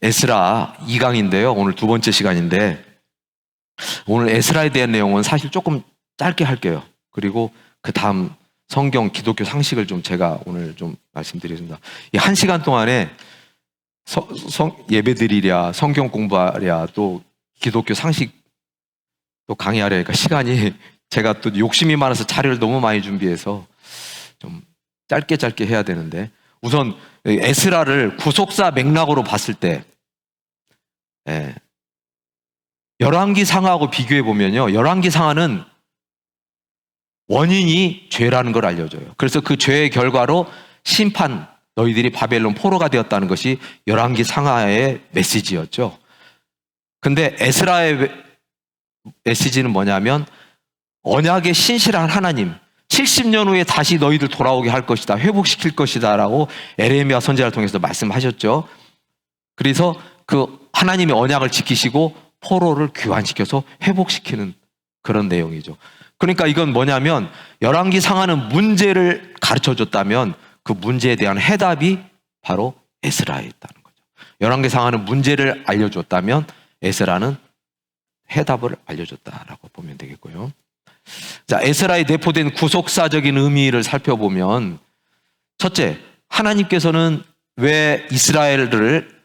에스라 2강인데요. 오늘 두 번째 시간인데, 오늘 에스라에 대한 내용은 사실 조금 짧게 할게요. 그리고 그 다음 성경 기독교 상식을 좀 제가 오늘 좀 말씀드리겠습니다. 이 1시간 동안에 예배 드리랴, 성경 공부하랴, 또 기독교 상식 또 강의하려니까 시간이, 제가 또 욕심이 많아서 자료를 너무 많이 준비해서 좀 짧게 해야 되는데, 우선 에스라를 구속사 맥락으로 봤을 때 열왕기상하고 비교해 보면요, 열왕기상하는 원인이 죄라는 걸 알려줘요. 그래서 그 죄의 결과로 심판, 너희들이 바벨론 포로가 되었다는 것이 열왕기상하의 메시지였죠. 근데 에스라의 메시지는 뭐냐면, 언약의 신실한 하나님, 70년 후에 다시 너희들 돌아오게 할 것이다, 회복시킬 것이다 라고 에레미야 선지자를 통해서 말씀하셨죠. 그래서 그 하나님의 언약을 지키시고 포로를 귀환시켜서 회복시키는 그런 내용이죠. 그러니까 이건 뭐냐면, 열왕기상하는 문제를 가르쳐줬다면 그 문제에 대한 해답이 바로 에스라에 있다는 거죠. 열왕기상하는 문제를 알려줬다면 에스라는 해답을 알려줬다라고 보면 되겠고요. 자, 에스라에 내포된 구속사적인 의미를 살펴보면, 첫째, 하나님께서는 왜 이스라엘을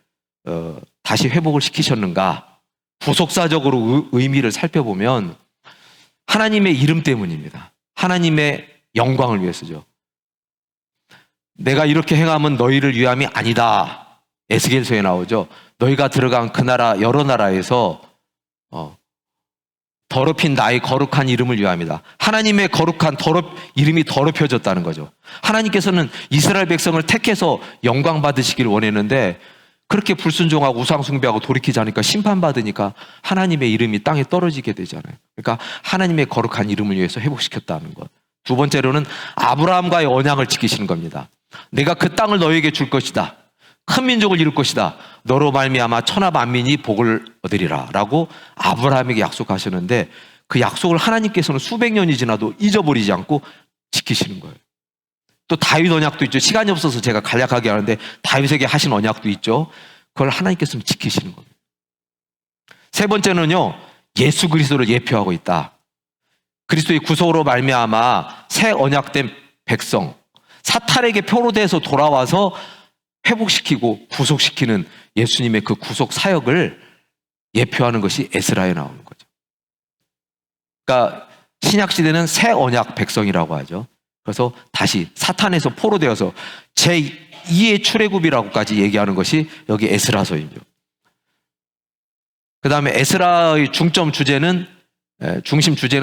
다시 회복을 시키셨는가? 구속사적으로 의미를 살펴보면 하나님의 이름 때문입니다. 하나님의 영광을 위해서죠. 내가 이렇게 행하면 너희를 위함이 아니다. 에스겔서에 나오죠. 너희가 들어간 그 나라, 여러 나라에서 더럽힌 나의 거룩한 이름을 위함이다. 하나님의 거룩한 이름이 더럽혀졌다는 거죠. 하나님께서는 이스라엘 백성을 택해서 영광 받으시길 원했는데, 그렇게 불순종하고 우상 숭배하고 돌이키지 않으니까 심판받으니까 하나님의 이름이 땅에 떨어지게 되잖아요. 그러니까 하나님의 거룩한 이름을 위해서 회복시켰다는 것. 두 번째로는 아브라함과의 언약을 지키시는 겁니다. 내가 그 땅을 너에게 줄 것이다. 큰 민족을 이룰 것이다. 너로 말미암아 천하 만민이 복을 얻으리라 라고 아브라함에게 약속하셨는데, 그 약속을 하나님께서는 수백 년이 지나도 잊어버리지 않고 지키시는 거예요. 또 다윗 언약도 있죠. 시간이 없어서 제가 간략하게 하는데 다윗에게 하신 언약도 있죠. 그걸 하나님께서는 지키시는 겁니다. 세 번째는요, 예수 그리스도를 예표하고 있다. 그리스도의 구속으로 말미암아 새 언약된 백성, 사탄에게 포로돼서 돌아와서 회복시키고 구속시키는 예수님의 그 구속 사역을 예표하는 것이 에스라에 나오는 거죠. 그러니까 신약 시대는 새 언약 백성이라고 하죠. 그래서 다시 사탄에서 포로되어서 제2의 출애굽이라고까지 얘기하는 것이 여기 에스라서이죠. 그 다음에 에스라의 중심 주제는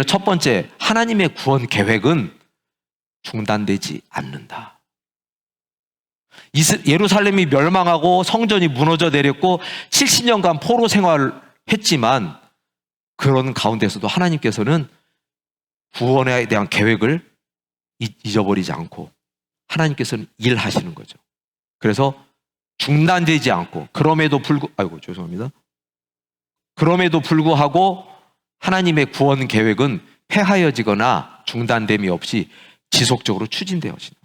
첫 번째, 하나님의 구원 계획은 중단되지 않는다. 예루살렘이 멸망하고 성전이 무너져 내렸고 70년간 포로 생활을 했지만, 그런 가운데서도 하나님께서는 구원에 대한 계획을 잊어버리지 않고 하나님께서는 일하시는 거죠. 그래서 중단되지 않고, 그럼에도 불구하고 하나님의 구원 계획은 폐하여지거나 중단됨이 없이 지속적으로 추진되어진다.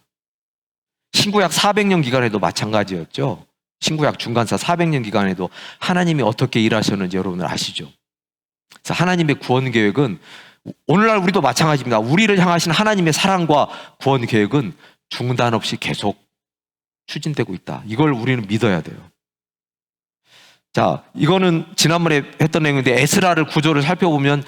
신구약 400년 기간에도 마찬가지였죠. 신구약 중간사 400년 기간에도 하나님이 어떻게 일하셨는지 여러분들 아시죠? 그래서 하나님의 구원 계획은, 오늘날 우리도 마찬가지입니다. 우리를 향하신 하나님의 사랑과 구원 계획은 중단 없이 계속 추진되고 있다. 이걸 우리는 믿어야 돼요. 자, 이거는 지난번에 했던 내용인데, 에스라를 구조를 살펴보면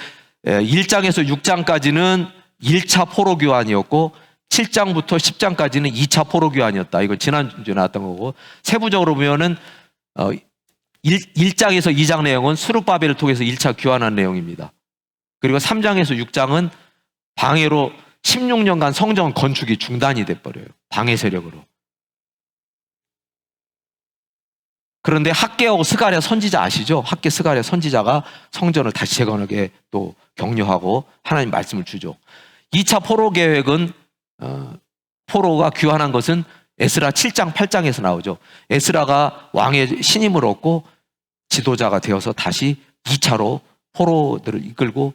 1장에서 6장까지는 1차 포로 교환이었고 7장부터 10장까지는 2차 포로 교환이었다. 이걸 지난주에 나왔던 거고, 세부적으로 보면은 1장에서 2장 내용은 스룹바벨을 통해서 1차 교환한 내용입니다. 그리고 3장에서 6장은 방해로 16년간 성전 건축이 중단이 돼버려요. 방해 세력으로. 그런데 학개하고 스가랴 선지자 아시죠? 학개 스가랴 선지자가 성전을 다시 재건하게 또 격려하고 하나님 말씀을 주죠. 2차 포로 계획은 포로가 귀환한 것은 에스라 7장 8장에서 나오죠. 에스라가 왕의 신임을 얻고 지도자가 되어서 다시 2차로 포로들을 이끌고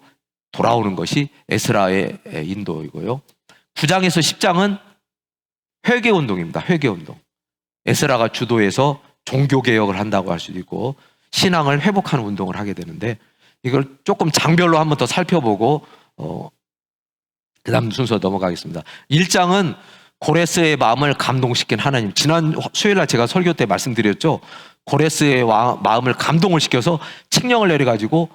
돌아오는 것이 에스라의 인도이고요. 9장에서 10장은 회개운동입니다. 회개운동. 에스라가 주도해서 종교개혁을 한다고 할 수도 있고 신앙을 회복하는 운동을 하게 되는데 이걸 조금 장별로 한번 더 살펴보고 그 다음 순서 넘어가겠습니다. 1장은 고레스의 마음을 감동시킨 하나님. 지난 수요일날 제가 설교 때 말씀드렸죠. 고레스의 마음을 감동을 시켜서 칙령을 내려가지고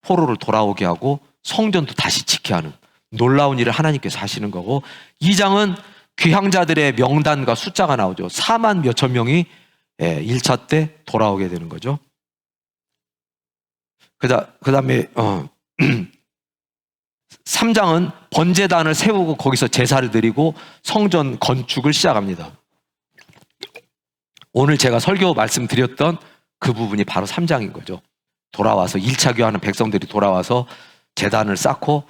포로를 돌아오게 하고 성전도 다시 지게 하는 놀라운 일을 하나님께서 하시는 거고, 2장은 귀향자들의 명단과 숫자가 나오죠. 4만 몇천 명이 1차 때 돌아오게 되는 거죠. 그 다음에 3장은 번제단을 세우고 거기서 제사를 드리고 성전 건축을 시작합니다. 오늘 제가 설교 말씀드렸던 그 부분이 바로 3장인 거죠. 돌아와서 1차 교하는 백성들이 돌아와서 제단을 쌓고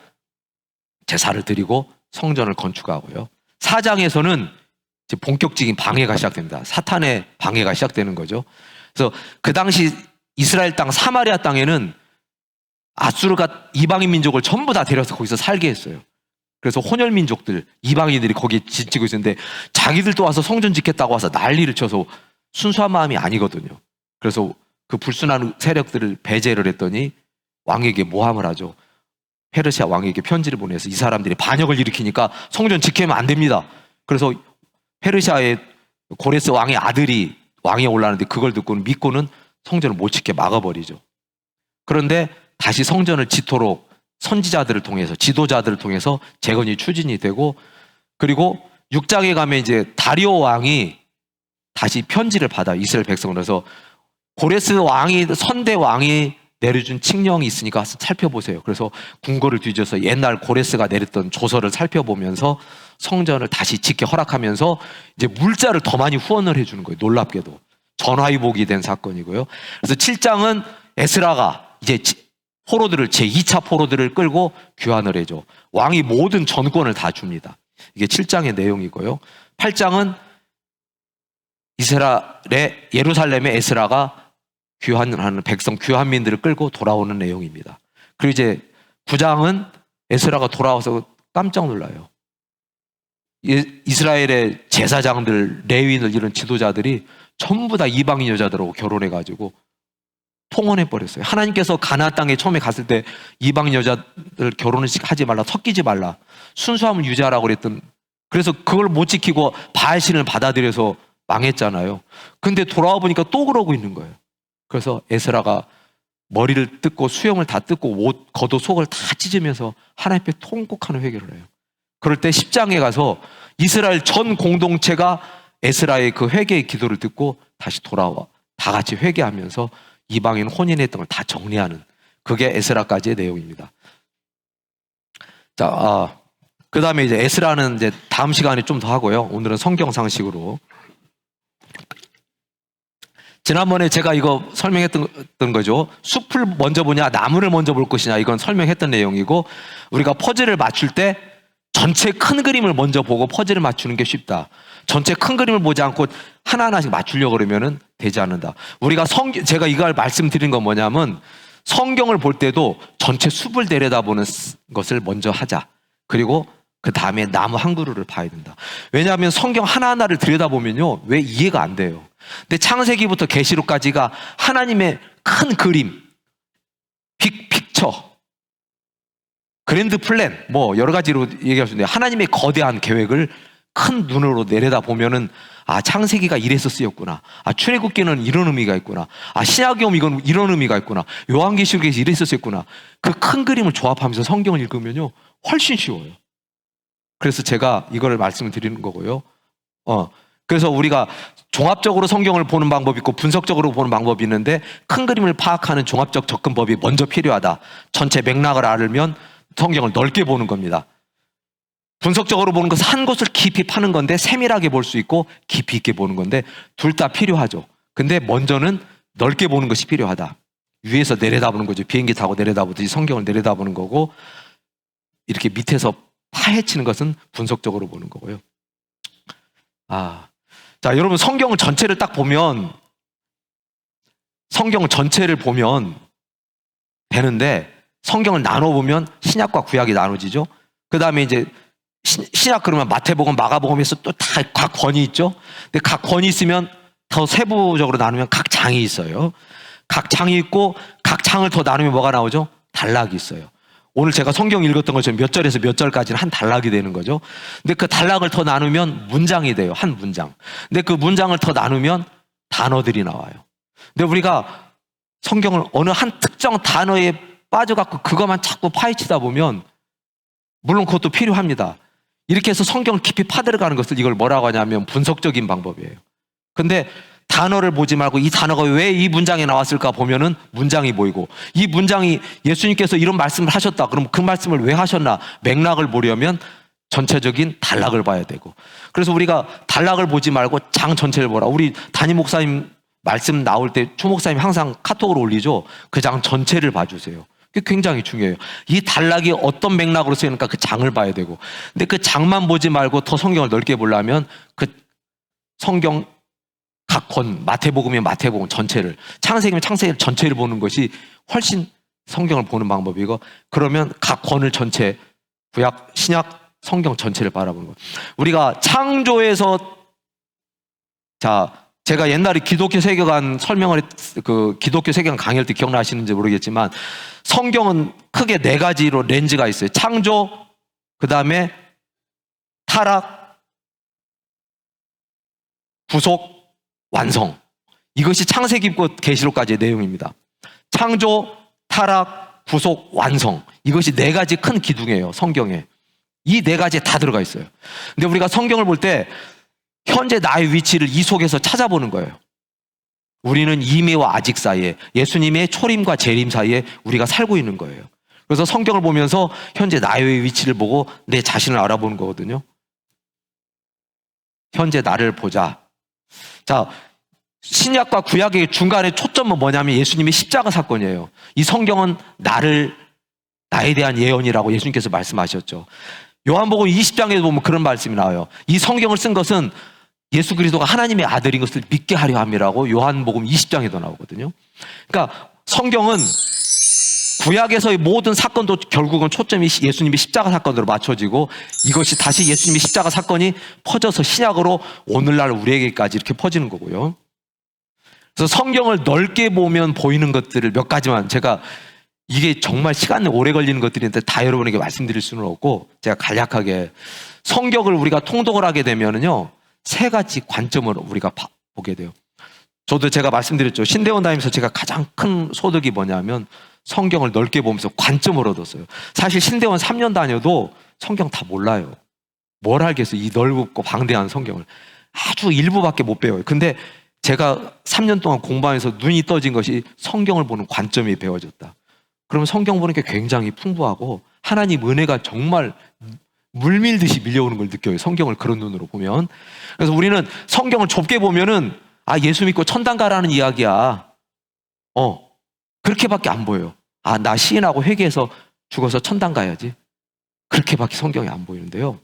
제사를 드리고 성전을 건축하고요. 4장에서는 이제 본격적인 방해가 시작됩니다. 사탄의 방해가 시작되는 거죠. 그래서 그 당시 이스라엘 땅 사마리아 땅에는 아수르가 이방인 민족을 전부 다 데려서 거기서 살게 했어요. 그래서 혼혈 민족들, 이방인들이 거기에 지치고 있었는데 자기들도 와서 성전 짓겠다고 와서 난리를 쳐서 순수한 마음이 아니거든요. 그래서 그 불순한 세력들을 배제를 했더니 왕에게 모함을 하죠. 페르시아 왕에게 편지를 보내서 이 사람들이 반역을 일으키니까 성전 지키면 안 됩니다. 그래서 페르시아의 고레스 왕의 아들이 왕에 올라가는데 그걸 듣고는 믿고는 성전을 못 짓게 막아버리죠. 그런데 다시 성전을 짓도록 선지자들을 통해서, 지도자들을 통해서 재건이 추진이 되고, 그리고 6장에 가면 이제 다리오 왕이 다시 편지를 받아 이스라엘 백성을. 그래서 고레스 왕이, 선대 왕이 내려준 칙령이 있으니까 살펴보세요. 그래서 궁궐을 뒤져서 옛날 고레스가 내렸던 조서를 살펴보면서 성전을 다시 짓게 허락하면서 이제 물자를 더 많이 후원을 해주는 거예요. 놀랍게도. 전화위복이 된 사건이고요. 그래서 7장은 에스라가 이제 포로들을, 제2차 포로들을 끌고 귀환을 해줘. 왕이 모든 전권을 다 줍니다. 이게 7장의 내용이고요. 8장은 이스라엘의 예루살렘의 에스라가 귀환하는 백성, 귀환민들을 끌고 돌아오는 내용입니다. 그리고 이제 9장은 에스라가 돌아와서 깜짝 놀라요. 이스라엘의 제사장들, 레위인들, 이런 지도자들이 전부 다 이방인 여자들하고 결혼해가지고 통혼해버렸어요. 하나님께서 가나안 땅에 처음에 갔을 때 이방인 여자들 결혼을 하지 말라, 섞이지 말라, 순수함을 유지하라고 그랬던, 그래서 그걸 못 지키고 바알신을 받아들여서 망했잖아요. 근데 돌아와 보니까 또 그러고 있는 거예요. 그래서 에스라가 머리를 뜯고 수염을 다 뜯고 옷, 겉옷, 속을 다 찢으면서 하나님 앞에 통곡하는 회개를 해요. 그럴 때 10장에 가서 이스라엘 전 공동체가 에스라의 그 회개의 기도를 듣고 다시 돌아와 다 같이 회개하면서 이방인 혼인했던 걸 다 정리하는, 그게 에스라까지의 내용입니다. 자, 그 다음에 이제 에스라는 이제 다음 시간에 좀 더 하고요. 오늘은 성경상식으로. 지난번에 제가 이거 설명했던 거죠. 숲을 먼저 보냐, 나무를 먼저 볼 것이냐, 이건 설명했던 내용이고, 우리가 퍼즐을 맞출 때 전체 큰 그림을 먼저 보고 퍼즐을 맞추는 게 쉽다. 전체 큰 그림을 보지 않고 하나하나씩 맞추려고 그러면은 되지 않는다. 우리가 제가 이걸 말씀드린 건 뭐냐면, 성경을 볼 때도 전체 숲을 내려다보는 것을 먼저 하자. 그리고 그 다음에 나무 한 그루를 봐야 된다. 왜냐하면 성경 하나하나를 들여다보면요, 왜 이해가 안 돼요. 근데 창세기부터 계시록까지가 하나님의 큰 그림, 빅픽처, 그랜드 플랜, 뭐 여러 가지로 얘기할 수 있는데, 하나님의 거대한 계획을 큰 눈으로 내려다보면은, 아, 창세기가 이래서 쓰였구나. 아, 출애굽기는 이런 의미가 있구나. 아, 신약에 오면 이건 이런 의미가 있구나. 요한계시록에서 이래서 쓰였구나. 그 큰 그림을 조합하면서 성경을 읽으면요, 훨씬 쉬워요. 그래서 제가 이거를 말씀을 드리는 거고요. 그래서 우리가 종합적으로 성경을 보는 방법이 있고 분석적으로 보는 방법이 있는데, 큰 그림을 파악하는 종합적 접근법이 먼저 필요하다. 전체 맥락을 알면 성경을 넓게 보는 겁니다. 분석적으로 보는 것은 한 곳을 깊이 파는 건데, 세밀하게 볼 수 있고 깊이 있게 보는 건데, 둘 다 필요하죠. 근데 먼저는 넓게 보는 것이 필요하다. 위에서 내려다보는 거죠. 비행기 타고 내려다보듯이 성경을 내려다보는 거고, 이렇게 밑에서 파헤치는 것은 분석적으로 보는 거고요. 자, 여러분, 성경을 전체를 딱 보면, 성경을 전체를 보면 되는데, 성경을 나눠보면 신약과 구약이 나눠지죠. 그 다음에 이제 신약 그러면 마태복음, 마가복음에서 또 다 각 권이 있죠. 근데 각 권이 있으면 더 세부적으로 나누면 각 장이 있어요. 각 장이 있고 각 장을 더 나누면 뭐가 나오죠? 단락이 있어요. 오늘 제가 성경 읽었던 것처럼 몇 절에서 몇 절까지는 한 단락이 되는 거죠. 근데 그 단락을 더 나누면 문장이 돼요. 한 문장. 근데 그 문장을 더 나누면 단어들이 나와요. 근데 우리가 성경을 어느 한 특정 단어에 빠져갖고 그것만 자꾸 파헤치다 보면 물론 그것도 필요합니다. 이렇게 해서 성경을 깊이 파들어가는 것을 이걸 뭐라고 하냐면 분석적인 방법이에요. 근데 단어를 보지 말고 이 단어가 왜 이 문장에 나왔을까 보면은 문장이 보이고, 이 문장이 예수님께서 이런 말씀을 하셨다. 그럼 그 말씀을 왜 하셨나? 맥락을 보려면 전체적인 단락을 봐야 되고. 그래서 우리가 단락을 보지 말고 장 전체를 보라. 우리 담임 목사님 말씀 나올 때 초 목사님 항상 카톡으로 올리죠. 그 장 전체를 봐주세요. 그게 굉장히 중요해요. 이 단락이 어떤 맥락으로 쓰이는가 그 장을 봐야 되고. 근데 그 장만 보지 말고 더 성경을 넓게 보려면 그 성경 각 권, 마태복음이면 마태복음 전체를, 창세기면 창세기 전체를 보는 것이 훨씬 성경을 보는 방법이고, 그러면 각 권을 전체, 구약, 신약, 성경 전체를 바라보는 것. 우리가 창조에서, 자, 제가 옛날에 기독교 세계관 설명을 그 기독교 세계관 강의할 때 기억나시는지 모르겠지만 성경은 크게 4가지로 렌즈가 있어요. 창조, 그 다음에 타락, 구속, 완성. 이것이 창세기부터 계시록까지의 내용입니다. 창조, 타락, 구속, 완성. 이것이 4가지 큰 기둥이에요. 성경에. 이 4가지에 다 들어가 있어요. 근데 우리가 성경을 볼 때 현재 나의 위치를 이 속에서 찾아보는 거예요. 우리는 이미와 아직 사이에, 예수님의 초림과 재림 사이에 우리가 살고 있는 거예요. 그래서 성경을 보면서 현재 나의 위치를 보고 내 자신을 알아보는 거거든요. 현재 나를 보자. 자, 신약과 구약의 중간에 초점은 뭐냐면 예수님의 십자가 사건이에요. 이 성경은 나에 대한 예언이라고 예수님께서 말씀하셨죠. 요한복음 20장에 보면 그런 말씀이 나와요. 이 성경을 쓴 것은 예수 그리스도가 하나님의 아들인 것을 믿게 하려 함이라고 요한복음 20장에도 나오거든요. 그러니까 성경은 구약에서의 모든 사건도 결국은 초점이 예수님의 십자가 사건으로 맞춰지고, 이것이 다시 예수님의 십자가 사건이 퍼져서 신약으로 오늘날 우리에게까지 이렇게 퍼지는 거고요. 그래서 성경을 넓게 보면 보이는 것들을 몇 가지만, 제가 이게 정말 시간이 오래 걸리는 것들인데 다 여러분에게 말씀드릴 수는 없고, 제가 간략하게 성경을 우리가 통독을 하게 되면은요 3가지 관점으로 우리가 보게 돼요. 저도 제가 말씀드렸죠. 신대원 다니면서 제가 가장 큰 소득이 뭐냐면 성경을 넓게 보면서 관점을 얻었어요. 사실 신대원 3년 다녀도 성경 다 몰라요. 뭘 알겠어요. 이 넓고 방대한 성경을 아주 일부밖에 못 배워요. 근데 제가 3년 동안 공부하면서 눈이 떠진 것이 성경을 보는 관점이 배워졌다. 그러면 성경 보는 게 굉장히 풍부하고 하나님 은혜가 정말 물밀듯이 밀려오는 걸 느껴요. 성경을 그런 눈으로 보면. 그래서 우리는 성경을 좁게 보면은 예수 믿고 천당 가라는 이야기야. 그렇게밖에 안 보여요. 나 시인하고 회개해서 죽어서 천당 가야지. 그렇게밖에 성경이 안 보이는데요.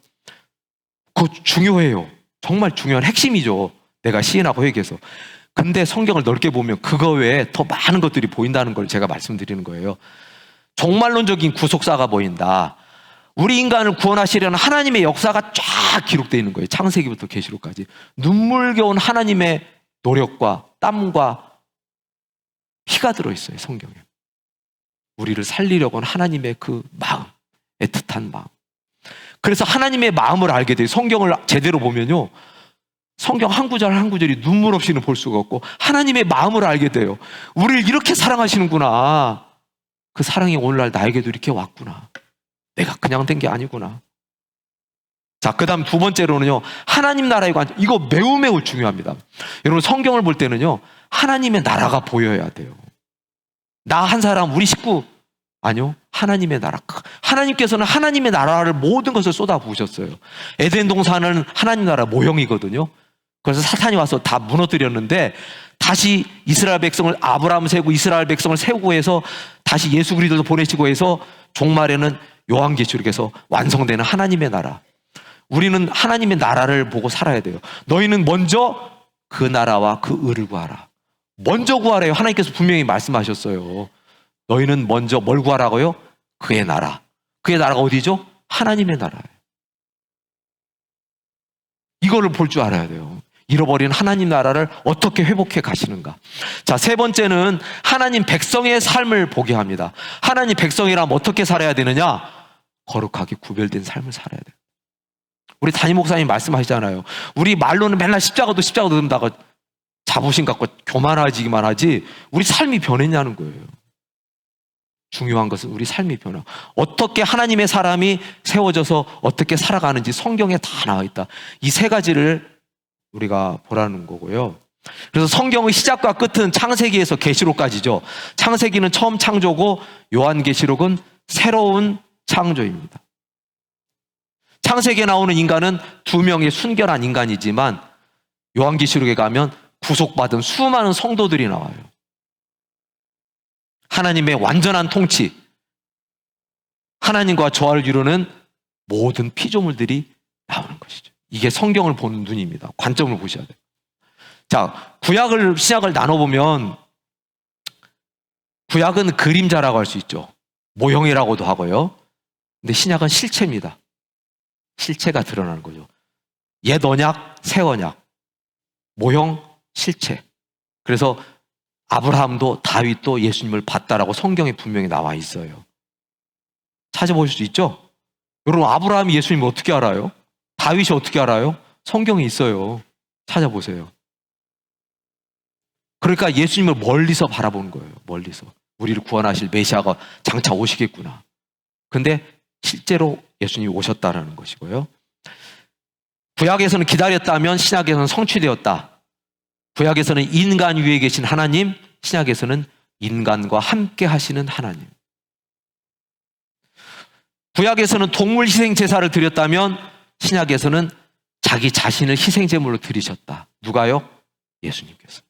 그거 중요해요. 정말 중요한 핵심이죠. 내가 시인하고 회개해서. 근데 성경을 넓게 보면 그거 외에 더 많은 것들이 보인다는 걸 제가 말씀드리는 거예요. 종말론적인 구속사가 보인다. 우리 인간을 구원하시려는 하나님의 역사가 쫙 기록되어 있는 거예요. 창세기부터 계시록까지. 눈물겨운 하나님의 노력과 땀과 피가 들어있어요. 성경에. 우리를 살리려고 하는 하나님의 그 마음, 애틋한 마음. 그래서 하나님의 마음을 알게 돼요. 성경을 제대로 보면요, 성경 한 구절 한 구절이 눈물 없이는 볼 수가 없고 하나님의 마음을 알게 돼요. 우리를 이렇게 사랑하시는구나. 그 사랑이 오늘날 나에게도 이렇게 왔구나. 내가 그냥 된 게 아니구나. 자, 그 다음 2번째로는요, 하나님 나라의 관점. 이거 매우 중요합니다. 여러분, 성경을 볼 때는요, 하나님의 나라가 보여야 돼요. 나 한 사람, 우리 식구, 아니요, 하나님의 나라. 하나님께서는 하나님의 나라를 모든 것을 쏟아 부으셨어요. 에덴 동산은 하나님 나라 모형이거든요. 그래서 사탄이 와서 다 무너뜨렸는데 다시 이스라엘 백성을, 아브라함을 세우고 이스라엘 백성을 세우고 해서 다시 예수 그리스도를 보내시고 해서 종말에는 요한계시록에서 완성되는 하나님의 나라. 우리는 하나님의 나라를 보고 살아야 돼요. 너희는 먼저 그 나라와 그 의를 구하라. 먼저 구하래요. 하나님께서 분명히 말씀하셨어요. 너희는 먼저 뭘 구하라고요? 그의 나라. 그의 나라가 어디죠? 하나님의 나라예요. 이거를 볼 줄 알아야 돼요. 잃어버린 하나님 나라를 어떻게 회복해 가시는가. 자, 세 번째는 하나님 백성의 삶을 보게 합니다. 하나님 백성이라면 어떻게 살아야 되느냐? 거룩하게 구별된 삶을 살아야 돼요. 우리 담임 목사님 말씀하시잖아요. 우리 말로는 맨날 십자가도 든다가 자부심 갖고 교만해지기만 하지 우리 삶이 변했냐는 거예요. 중요한 것은 우리 삶이 변화. 어떻게 하나님의 사람이 세워져서 어떻게 살아가는지 성경에 다 나와 있다. 이 세 가지를 우리가 보라는 거고요. 그래서 성경의 시작과 끝은 창세기에서 계시록까지죠. 창세기는 처음 창조고 요한계시록은 새로운 창조입니다. 창세기에 나오는 인간은 두 명의 순결한 인간이지만 요한계시록에 가면 구속받은 수많은 성도들이 나와요. 하나님의 완전한 통치, 하나님과 조화를 이루는 모든 피조물들이 나오는 것이죠. 이게 성경을 보는 눈입니다. 관점을 보셔야 돼요. 자, 신약을 나눠보면 구약은 그림자라고 할 수 있죠. 모형이라고도 하고요. 근데 신약은 실체입니다. 실체가 드러나는 거죠. 옛 언약, 새 언약, 모형, 실체. 그래서 아브라함도 다윗도 예수님을 봤다라고 성경에 분명히 나와 있어요. 찾아보실 수 있죠? 여러분, 아브라함이 예수님을 어떻게 알아요? 다윗이 어떻게 알아요? 성경에 있어요. 찾아보세요. 그러니까 예수님을 멀리서 바라보는 거예요. 멀리서. 우리를 구원하실 메시아가 장차 오시겠구나. 근데 실제로 예수님이 오셨다라는 것이고요. 구약에서는 기다렸다면 신약에서는 성취되었다. 구약에서는 인간 위에 계신 하나님, 신약에서는 인간과 함께 하시는 하나님. 구약에서는 동물 희생 제사를 드렸다면 신약에서는 자기 자신을 희생 제물로 드리셨다. 누가요? 예수님께서.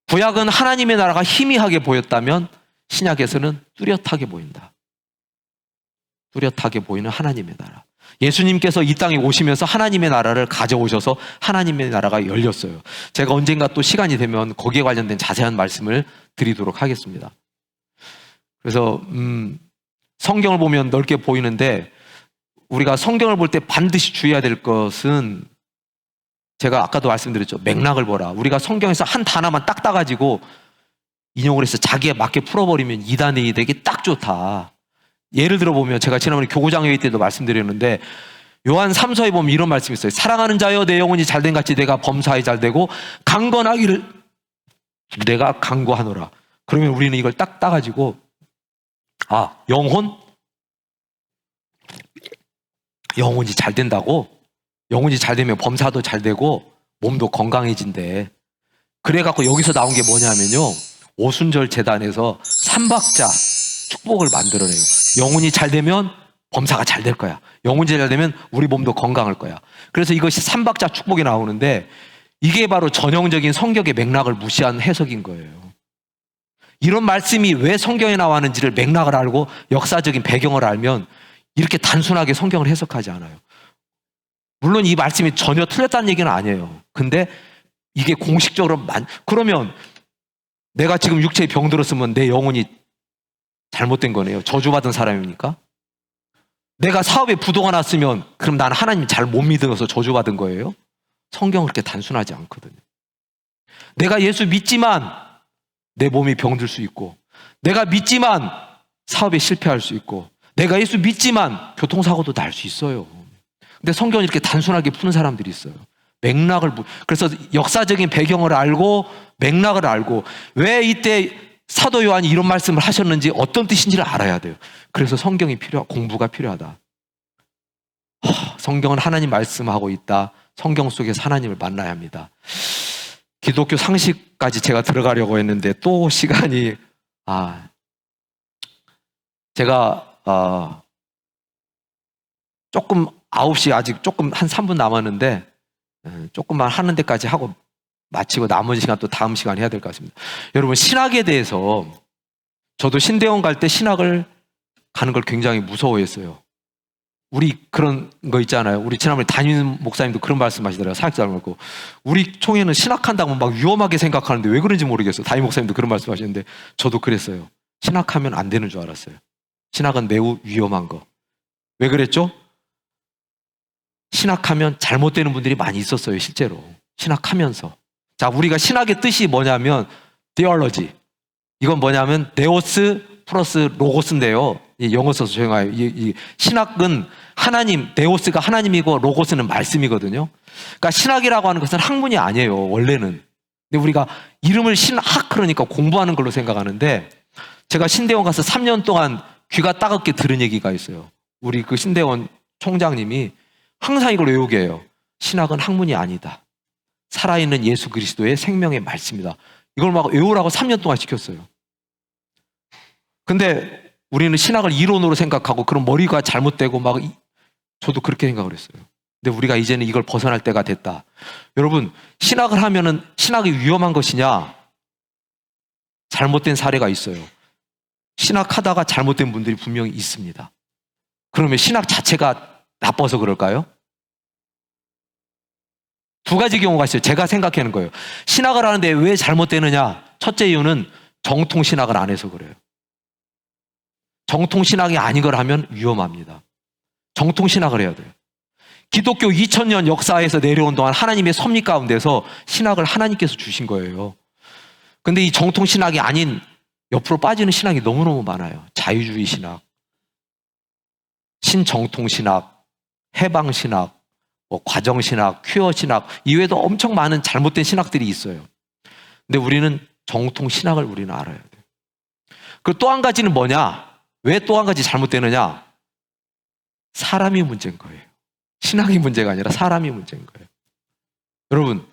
구약은 하나님의 나라가 희미하게 보였다면 신약에서는 뚜렷하게 보인다. 뚜렷하게 보이는 하나님의 나라. 예수님께서 이 땅에 오시면서 하나님의 나라를 가져오셔서 하나님의 나라가 열렸어요. 제가 언젠가 또 시간이 되면 거기에 관련된 자세한 말씀을 드리도록 하겠습니다. 그래서 성경을 보면 넓게 보이는데 우리가 성경을 볼 때 반드시 주의해야 될 것은 제가 아까도 말씀드렸죠. 맥락을 보라. 우리가 성경에서 한 단어만 딱 따가지고 인용을 해서 자기에 맞게 풀어버리면 이단이 되기 딱 좋다. 예를 들어보면 제가 지난번에 교구장회의 때도 말씀드렸는데 요한 3서에 보면 이런 말씀이 있어요. 사랑하는 자여 내 영혼이 잘된 같이 내가 범사에 잘되고 강건하기를 내가 강구하노라. 그러면 우리는 이걸 딱 따가지고 영혼이 잘 된다고? 영혼이 잘 되면 범사도 잘 되고 몸도 건강해진대. 그래갖고 여기서 나온 게 뭐냐면요. 오순절 재단에서 삼박자 축복을 만들어내요. 영혼이 잘 되면 범사가 잘 될 거야. 영혼이 잘 되면 우리 몸도 건강할 거야. 그래서 이것이 삼박자 축복이 나오는데 이게 바로 전형적인 성경의 맥락을 무시한 해석인 거예요. 이런 말씀이 왜 성경에 나왔는지를 맥락을 알고 역사적인 배경을 알면 이렇게 단순하게 성경을 해석하지 않아요. 물론 이 말씀이 전혀 틀렸다는 얘기는 아니에요. 근데 이게 공식적으로 그러면 내가 지금 육체에 병들었으면 내 영혼이 잘못된 거네요. 저주받은 사람입니까? 내가 사업에 부도가 났으면 그럼 나는 하나님 잘 못 믿어서 저주받은 거예요? 성경은 그렇게 단순하지 않거든요. 내가 예수 믿지만 내 몸이 병들 수 있고, 내가 믿지만 사업에 실패할 수 있고, 내가 예수 믿지만 교통사고도 날 수 있어요. 근데 성경을 이렇게 단순하게 푸는 사람들이 있어요. 그래서 역사적인 배경을 알고 맥락을 알고 왜 이때 사도 요한이 이런 말씀을 하셨는지 어떤 뜻인지를 알아야 돼요. 그래서 성경이 공부가 필요하다. 성경은 하나님 말씀하고 있다. 성경 속에서 하나님을 만나야 합니다. 기독교 상식까지 제가 들어가려고 했는데 또 시간이 제가 조금 9시 아직 조금 한 3분 남았는데 조금만 하는 데까지 하고 마치고 나머지 시간 또 다음 시간 해야 될 것 같습니다. 여러분, 신학에 대해서 저도 신대원 갈 때 신학을 가는 걸 굉장히 무서워했어요. 우리 그런 거 있잖아요. 우리 지난번에 담임 목사님도 그런 말씀 하시더라고요. 사역자를 말고 우리 총회는 신학한다고 막 위험하게 생각하는데 왜 그런지 모르겠어요. 담임 목사님도 그런 말씀 하시는데 저도 그랬어요. 신학하면 안 되는 줄 알았어요. 신학은 매우 위험한 거. 왜 그랬죠? 신학하면 잘못되는 분들이 많이 있었어요, 실제로. 신학하면서. 자, 우리가 신학의 뜻이 뭐냐면 theology. 이건 뭐냐면 네오스 플러스 로고스인데요. 영어 써서 조용하요. 이 신학은 하나님, 네오스가 하나님이고 로고스는 말씀이거든요. 그러니까 신학이라고 하는 것은 학문이 아니에요, 원래는. 근데 우리가 이름을 신학 그러니까 공부하는 걸로 생각하는데, 제가 신대원 가서 3년 동안 귀가 따갑게 들은 얘기가 있어요. 우리 그 신대원 총장님이 항상 이걸 외우게 해요. 신학은 학문이 아니다. 살아있는 예수 그리스도의 생명의 말씀이다. 이걸 막 외우라고 3년 동안 시켰어요. 근데 우리는 신학을 이론으로 생각하고 그런 머리가 잘못되고 막 저도 그렇게 생각을 했어요. 근데 우리가 이제는 이걸 벗어날 때가 됐다. 여러분, 신학을 하면은 신학이 위험한 것이냐? 잘못된 사례가 있어요. 신학하다가 잘못된 분들이 분명히 있습니다. 그러면 신학 자체가 나빠서 그럴까요? 두 가지 경우가 있어요. 제가 생각하는 거예요. 신학을 하는데 왜 잘못되느냐? 첫째 이유는 정통신학을 안 해서 그래요. 정통신학이 아닌 걸 하면 위험합니다. 정통신학을 해야 돼요. 기독교 2000년 역사에서 내려온 동안 하나님의 섭리 가운데서 신학을 하나님께서 주신 거예요. 근데 이 정통신학이 아닌 옆으로 빠지는 신학이 너무너무 많아요. 자유주의 신학, 신정통신학, 해방신학, 과정신학, 퀴어신학, 이외에도 엄청 많은 잘못된 신학들이 있어요. 근데 우리는 정통신학을 우리는 알아야 돼요. 그리고 또 한 가지는 뭐냐? 왜 또 한 가지 잘못되느냐? 사람이 문제인 거예요. 신학이 문제가 아니라 사람이 문제인 거예요. 여러분,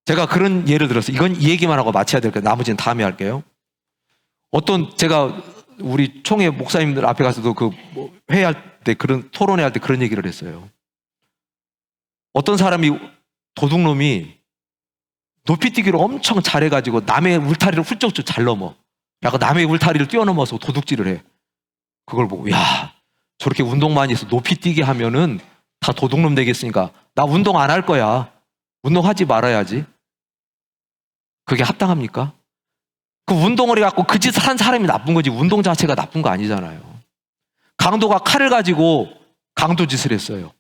제가 그런 예를 들어서 이건 이 얘기만 하고 마쳐야 될 거예요. 나머지는 다음에 할게요. 제가 우리 총회 목사님들 앞에 가서도 회의할 때 토론회 할 때 그런 얘기를 했어요. 어떤 사람이 도둑놈이 높이뛰기를 엄청 잘해가지고 남의 울타리를 훌쩍 잘 넘어. 약간 남의 울타리를 뛰어넘어서 도둑질을 해. 그걸 보고, 야, 저렇게 운동 많이 해서 높이뛰기 하면은 다 도둑놈 되겠으니까 나 운동 안 할 거야. 운동하지 말아야지. 그게 합당합니까? 그 운동을 해갖고 그 짓을 한 사람이 나쁜 거지 운동 자체가 나쁜 거 아니잖아요. 강도가 칼을 가지고 강도짓을 했어요.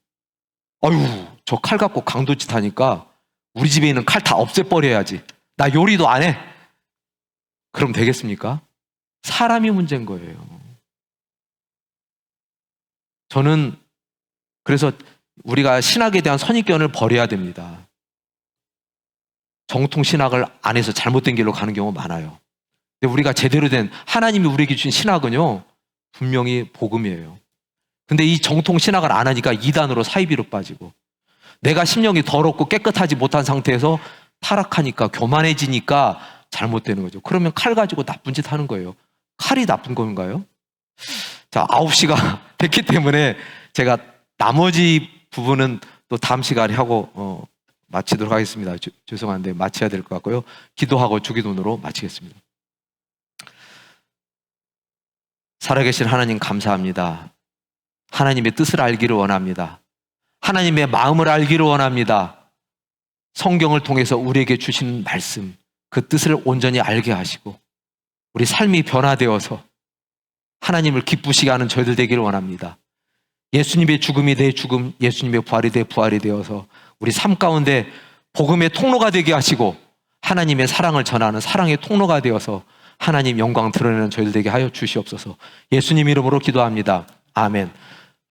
아유, 저 칼 갖고 강도짓 하니까 우리 집에 있는 칼 다 없애버려야지. 나 요리도 안 해. 그럼 되겠습니까? 사람이 문제인 거예요. 저는 그래서 우리가 신학에 대한 선입견을 버려야 됩니다. 정통 신학을 안 해서 잘못된 길로 가는 경우 많아요. 근데 우리가 제대로 된 하나님이 우리에게 주신 신학은요, 분명히 복음이에요. 근데 이 정통 신학을 안 하니까 이단으로 사이비로 빠지고, 내가 심령이 더럽고 깨끗하지 못한 상태에서 타락하니까, 교만해지니까 잘못되는 거죠. 그러면 칼 가지고 나쁜 짓 하는 거예요. 칼이 나쁜 건가요? 자, 9시가 됐기 때문에 제가 나머지 부분은 또 다음 시간에 하고 마치도록 하겠습니다. 죄송한데 마쳐야 될 것 같고요. 기도하고 주기도문으로 마치겠습니다. 살아계신 하나님 감사합니다. 하나님의 뜻을 알기를 원합니다. 하나님의 마음을 알기를 원합니다. 성경을 통해서 우리에게 주시는 말씀, 그 뜻을 온전히 알게 하시고 우리 삶이 변화되어서 하나님을 기쁘시게 하는 저희들 되기를 원합니다. 예수님의 죽음이 내 죽음, 예수님의 부활이 내 부활이 되어서 우리 삶 가운데 복음의 통로가 되게 하시고 하나님의 사랑을 전하는 사랑의 통로가 되어서 하나님 영광 드러내는 저희들 되게 하여 주시옵소서. 예수님 이름으로 기도합니다. 아멘.